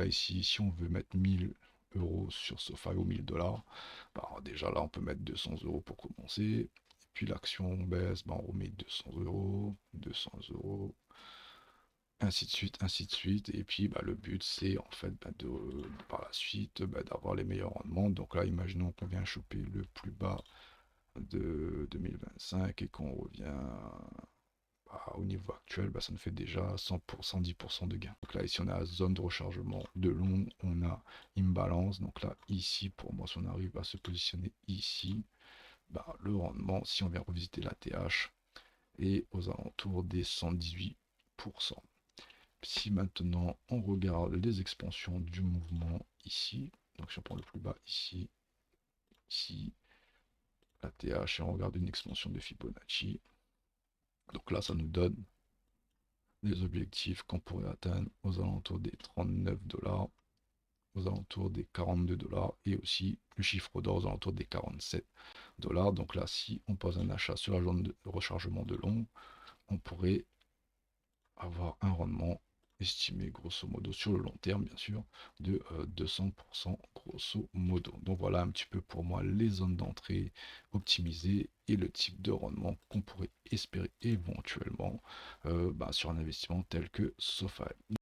là ici, si on veut mettre 1000 euros sur SoFi ou 1000 $, bah, déjà là on peut mettre 200 euros pour commencer. Et puis l'action baisse, bah, on remet 200 euros, 200 euros, ainsi de suite, ainsi de suite. Et puis bah, le but c'est en fait bah, par la suite bah, d'avoir les meilleurs rendements. Donc là, imaginons qu'on vient choper le plus bas de 2025 et qu'on revient au niveau actuel, bah, ça nous fait déjà 100%, 10% de gain. Donc là, ici, on a zone de rechargement de long, on a imbalance. Donc là, ici, pour moi, si on arrive à se positionner ici, bah, le rendement, si on vient revisiter la TH, est aux alentours des 118%. Si maintenant on regarde les expansions du mouvement ici, donc si on prend le plus bas ici, ici, la TH, et on regarde une expansion de Fibonacci, donc là, ça nous donne des objectifs qu'on pourrait atteindre aux alentours des 39 $, aux alentours des 42 $ et aussi le chiffre d'or aux alentours des 47 $. Donc là, si on pose un achat sur la zone de rechargement de long, on pourrait avoir un rendement estimé grosso modo sur le long terme, bien sûr, de 200% grosso modo. Donc voilà un petit peu pour moi les zones d'entrée optimisées et le type de rendement qu'on pourrait espérer éventuellement sur un investissement tel que SoFi.